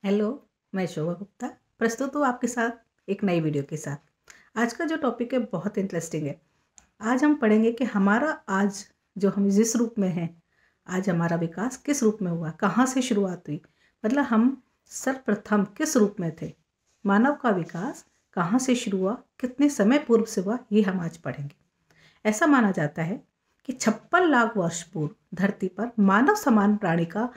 Hello, मैं शोभा गुप्ता प्रस्तुत हूँ आपके साथ एक नई वीडियो के साथ। आज का जो टॉपिक है बहुत इंटरेस्टिंग है। आज हम पढ़ेंगे कि हमारा आज जो हम जिस रूप में हैं, आज हमारा विकास किस रूप में हुआ, कहाँ से शुरुआत हुई, मतलब हम सर्वप्रथम किस रूप में थे, मानव का विकास कहाँ से शुरू हुआ, कितने समय पूर्व से हुआ, ये हम आज पढ़ेंगे। ऐसा माना जाता है कि 56 लाख वर्ष पूर्व धरती पर मानव समान प्राणी का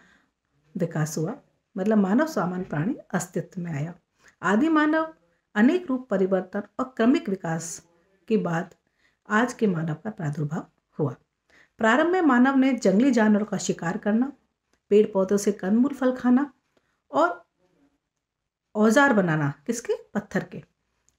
विकास हुआ, मतलब मानव समान प्राणी अस्तित्व में आया। आदि मानव अनेक रूप परिवर्तन और क्रमिक विकास के बाद आज के मानव का प्रादुर्भाव हुआ। प्रारंभ में मानव ने जंगली जानवरों का शिकार करना, पेड़ पौधों से कंदमूल फल खाना और औजार बनाना, किसके, पत्थर के,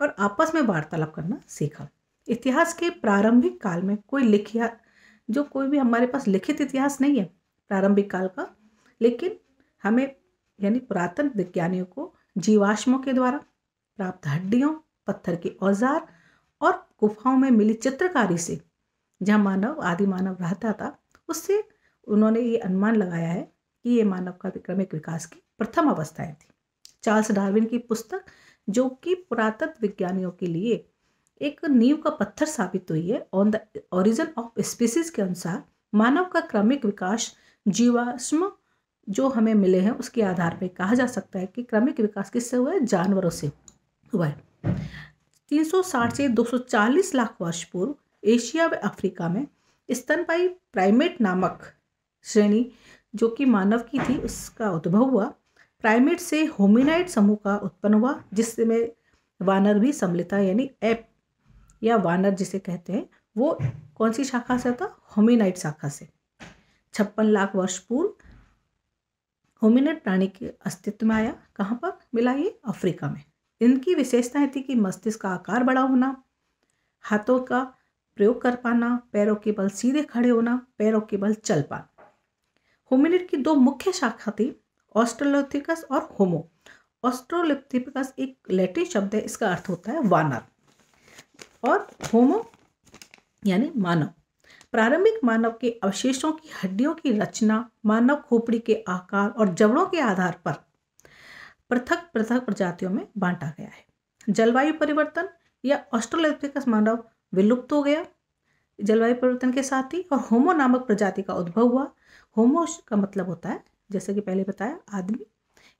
और आपस में वार्तालाप करना सीखा। इतिहास के प्रारंभिक काल में कोई भी हमारे पास लिखित इतिहास नहीं है प्रारंभिक काल का, लेकिन हमें यानी पुरातन विज्ञानियों को जीवाश्मों के द्वारा प्राप्त हड्डियों, पत्थर के औजार और गुफाओं में मिली चित्रकारी से, जहाँ आदि मानव रहता था, उससे उन्होंने ये अनुमान लगाया है कि ये मानव का क्रमिक विकास की प्रथम अवस्थाएं थी। चार्ल्स डार्विन की पुस्तक, जो कि पुरातत्व विज्ञानियों के लिए एक नींव का पत्थर साबित हुई है, on the origin of species के अनुसार मानव का क्रमिक विकास जीवाश्म जो हमें मिले हैं उसके आधार पर कहा जा सकता है कि क्रमिक विकास किससे हुआ है, जानवरों से हुआ है। 360 से 240 लाख वर्ष पूर्व एशिया व अफ्रीका में स्तनपायी प्राइमेट नामक श्रेणी जो कि मानव की थी, उसका उद्भव हुआ। प्राइमेट से होमिनाइड समूह का उत्पन्न हुआ, जिसमें वानर भी सम्मिलित था, यानी एप या वानर जिसे कहते हैं, वो कौन सी शाखा से था, होमिनाइड शाखा से। 56 लाख वर्ष पूर्व होमिनिड प्राणी के अस्तित्व में आया। कहाँ पर मिला ये, अफ्रीका में। इनकी विशेषताएं थी कि मस्तिष्क का आकार बड़ा होना, हाथों का प्रयोग कर पाना, पैरों के बल सीधे खड़े होना, पैरों के बल चल पाना। होमिनिड की दो मुख्य शाखा थी, ऑस्ट्रेलोपिथेकस और होमो। ऑस्ट्रेलोपिथेकस एक लैटिन शब्द है, इसका अर्थ होता है वानर, और होमो यानी मानव। प्रारंभिक मानव के अवशेषों की हड्डियों की रचना मानव खोपड़ी के आकार और जबड़ों के आधार पर पृथक पृथक प्रजातियों में बांटा गया है। जलवायु परिवर्तन या ऑस्ट्रेलोपिथेकस मानव विलुप्त हो गया जलवायु परिवर्तन के साथ ही, और होमो नामक प्रजाति का उद्भव हुआ। होमो का मतलब होता है, जैसे कि पहले बताया, आदमी।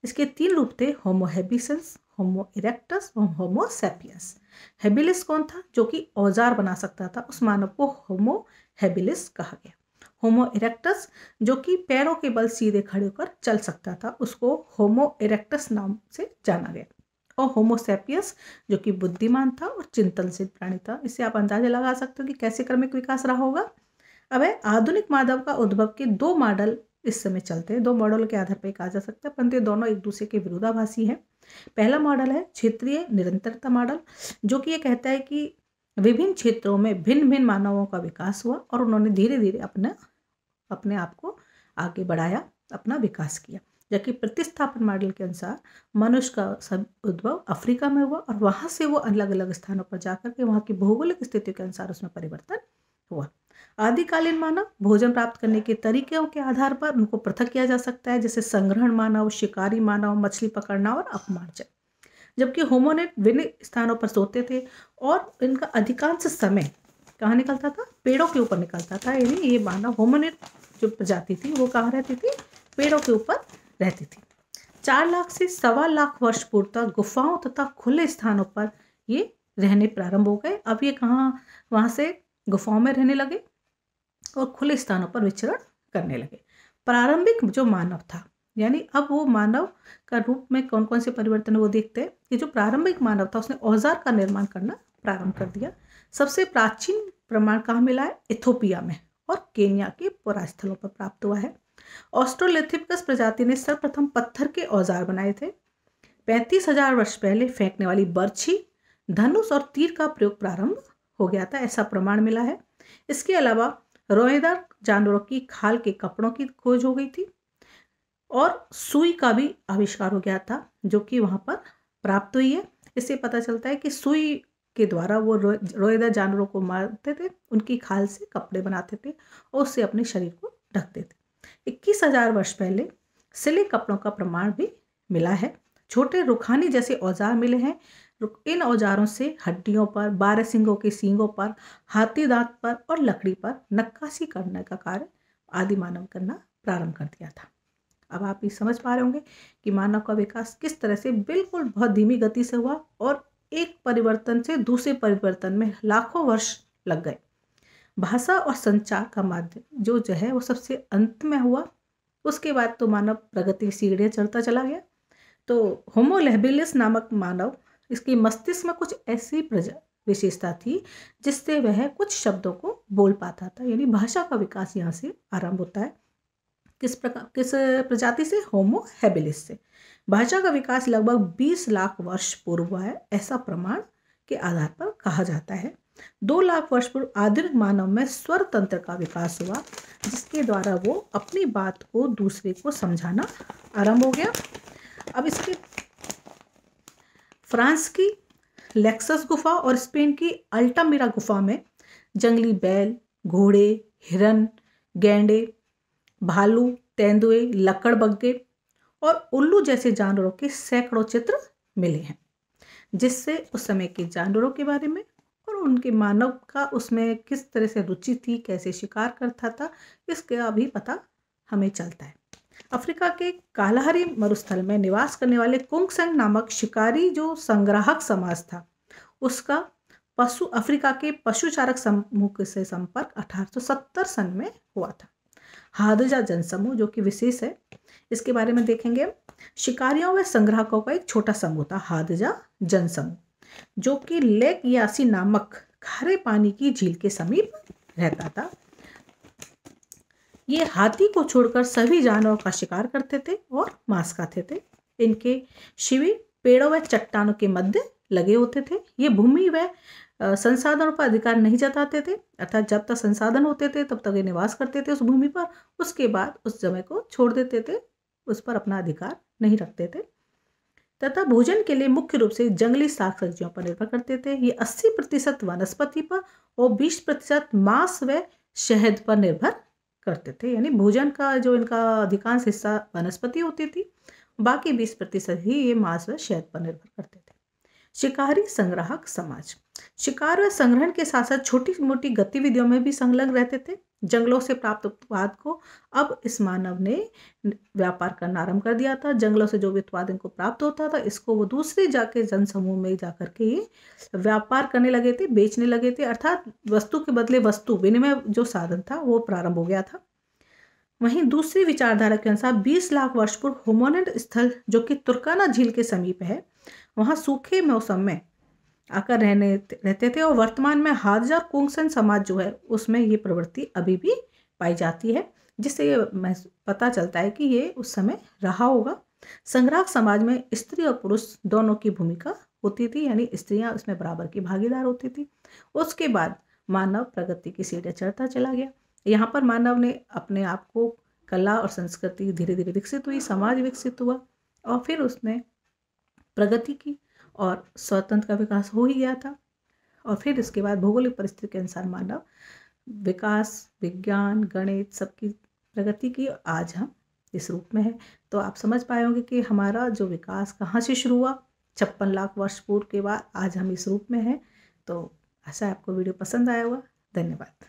इसके 3 रूप थे, होमो हेबिलिस, होमो इरेक्टस और होमो सैपियंस। हेबिलिस कौन था, जो कि औजार बना सकता था, उस मानव को होमो हेबिलिस कहा गया। होमो इरेक्टस जो कि पैरों के बल सीधे खड़े होकर चल सकता था, उसको होमो इरेक्टस नाम से जाना गया। और होमो सैपियंस जो कि बुद्धिमान था और चिंतनशील प्राणी था। इससे आप अंदाजा लगा सकते हो कि कैसे क्रमिक विकास रहा होगा। अब है आधुनिक मानव का उद्भव के 2 मॉडल इस समय चलते हैं। 2 मॉडल के आधार पर कहा जा सकता है, परंतु ये दोनों एक दूसरे के विरोधाभासी हैं। पहला मॉडल है क्षेत्रीय निरंतरता मॉडल, जो कि ये कहता है कि विभिन्न क्षेत्रों में भिन्न भिन्न मानवों का विकास हुआ और उन्होंने धीरे धीरे अपने आप को आगे बढ़ाया, अपना विकास किया। जबकि प्रतिस्थापन मॉडल के अनुसार मनुष्य का सब उद्भव अफ्रीका में हुआ और वहाँ से वो अलग अलग स्थानों पर जाकर के वहाँ की भौगोलिक स्थिति के अनुसार उसमें परिवर्तन हुआ। आदिकालीन मानव भोजन प्राप्त करने के तरीकों के आधार पर उनको पृथक किया जा सकता है, जैसे संग्रहण मानव, शिकारी मानव, मछली पकड़ना और अपमार्जन। जबकि होमोनिड विभिन्न स्थानों पर सोते थे और इनका अधिकांश समय कहाँ निकलता था, पेड़ों के ऊपर निकलता था। यानी ये मानव होमोनिड जो प्रजाति थी वो कहाँ रहती थी, पेड़ों के ऊपर रहती थी। 4 लाख से 1.25 लाख वर्ष पूर्व तक गुफाओं तथा खुले स्थानों पर ये रहने प्रारंभ हो गए। अब ये कहाँ, वहाँ से गुफाओं में रहने लगे और खुले स्थानों पर विचरण करने लगे। प्रारंभिक जो मानव था, यानी अब वो मानव का रूप में कौन कौन से परिवर्तन वो देखते हैं कि जो प्रारंभिक मानव था उसने औजार का निर्माण करना प्रारंभ कर दिया। सबसे प्राचीन प्रमाण कहाँ मिला है, इथोपिया में और केन्या के पुरास्थलों पर प्राप्त हुआ है। ऑस्ट्रेलोपिथेकस प्रजाति ने सर्वप्रथम पत्थर के औजार बनाए थे। 35,000 वर्ष पहले फेंकने वाली बर्छी, धनुष और तीर का प्रयोग प्रारंभ हो गया था, ऐसा प्रमाण मिला है। इसके अलावा रोएदार जानवरों की खाल के कपड़ों की खोज हो गई थी और सुई का भी आविष्कार हो गया था, जो कि वहाँ पर प्राप्त हुई है। इससे पता चलता है कि सुई के द्वारा वो रोएदार जानवरों को मारते थे, उनकी खाल से कपड़े बनाते थे और उससे अपने शरीर को ढकते थे। 21,000 वर्ष पहले सिले कपड़ों का प्रमाण भी मिला है। छोटे रुखानी जैसे औजार मिले हैं। इन औजारों से हड्डियों पर, 12 सींगों के सींगों पर, हाथी दांत पर और लकड़ी पर नक्काशी करने का कार्य आदि मानव करना प्रारंभ कर दिया था। अब आप ये समझ पा रहे होंगे कि मानव का विकास किस तरह से बिल्कुल बहुत धीमी गति से हुआ और एक परिवर्तन से दूसरे परिवर्तन में लाखों वर्ष लग गए। भाषा और संचार का माध्यम जो है वो सबसे अंत में हुआ। उसके बाद तो मानव प्रगति की सीढ़ियाँ चढ़ता चला गया। तो होमो हैबिलिस नामक मानव, इसके मस्तिष्क में कुछ ऐसी विशेषता थी जिससे वह कुछ शब्दों को बोल पाता था, यानी भाषा का विकास यहाँ से आरंभ होता है। किस प्रजाति से? होमो हैबिलिस से। भाषा का विकास लगभग 20 लाख वर्ष पूर्व हुआ है, ऐसा प्रमाण के आधार पर कहा जाता है। 2 लाख वर्ष पूर्व आधुनिक मानव में स्वर तंत्र का विकास हुआ, जिसके द्वारा वो अपनी बात को दूसरे को समझाना आरंभ हो गया। अब इसके फ्रांस की लेक्सस गुफा और स्पेन की अल्टामिरा गुफा में जंगली बैल, घोड़े, हिरन, गैंडे, भालू, तेंदुए, लकड़बग्गे और उल्लू जैसे जानवरों के सैकड़ों चित्र मिले हैं, जिससे उस समय के जानवरों के बारे में और उनके मानव का उसमें किस तरह से रुचि थी, कैसे शिकार करता था, इसका भी पता हमें चलता है। अफ्रीका के कालाहारी मरुस्थल में निवास करने वाले कुंगसेंग नामक शिकारी जो संग्राहक समाज था, उसका अफ्रीका के पशुचारक समूह से संपर्क 1870 सन में हुआ था। हादजा जनसमूह जो कि विशेष है, इसके बारे में देखेंगे। शिकारियों व संग्राहकों का एक छोटा समूह था हादजा जनसमूह, जो कि लेक यासी नामक खारे पानी की झील के समीप रहता था। ये हाथी को छोड़कर सभी जानवरों का शिकार करते थे और मांस खाते थे। इनके शिविर पेड़ों व चट्टानों के मध्य लगे होते थे। ये भूमि व संसाधनों पर अधिकार नहीं जताते थे, अर्थात जब तक संसाधन होते थे तब तक ये निवास करते थे उस भूमि पर, उसके बाद उस जगह को छोड़ देते थे, उस पर अपना अधिकार नहीं रखते थे। तथा भोजन के लिए मुख्य रूप से जंगली साग सब्जियों पर निर्भर करते थे। ये 80% वनस्पति पर और 20% मांस व शहद पर निर्भर करते थे, यानी भोजन का जो इनका अधिकांश हिस्सा वनस्पति होती थी, बाकी 20% ही ये मांस व शहद पर निर्भर करते थे। शिकारी संग्राहक समाज शिकार व संग्रहण के साथ साथ छोटी मोटी गतिविधियों में भी संलग्न रहते थे। जंगलों से प्राप्त उत्पाद को अब इस मानव ने व्यापार करना आरंभ कर दिया था। जंगलों से जो भी उत्पाद इनको प्राप्त होता था, इसको वो दूसरे जाके जनसमूह में जाकर के ये व्यापार करने लगे थे, बेचने लगे थे, अर्थात वस्तु के बदले वस्तु विनिमय जो साधन था वो प्रारंभ हो गया था। वहीं दूसरी विचारधारा के अनुसार 20 लाख वर्ष पूर्व होमोनिड स्थल जो कि तुर्काना झील के समीप है, वहाँ सूखे मौसम में आकर रहते थे और वर्तमान में हादजा और कुंगसेन समाज जो है उसमें ये प्रवृत्ति अभी भी पाई जाती है, जिससे ये पता चलता है कि ये उस समय रहा होगा। संग्राहक समाज में स्त्री और पुरुष दोनों की भूमिका होती थी, यानी स्त्रियां उसमें बराबर की भागीदार होती थी। उसके बाद मानव प्रगति की सीढ़ियां चढ़ता चला गया। यहाँ पर मानव ने अपने आप को, कला और संस्कृति धीरे धीरे विकसित हुई, समाज विकसित हुआ और फिर उसने प्रगति की और स्वतंत्र का विकास हो ही गया था। और फिर इसके बाद भौगोलिक परिस्थिति के अनुसार मानव विकास, विज्ञान, गणित सबकी प्रगति की आज हम इस रूप में है। तो आप समझ पाए होंगे कि हमारा जो विकास कहाँ से शुरू हुआ, 56 लाख वर्ष पूर्व के बाद आज हम इस रूप में हैं। तो आशा आपको वीडियो पसंद आया होगा। धन्यवाद।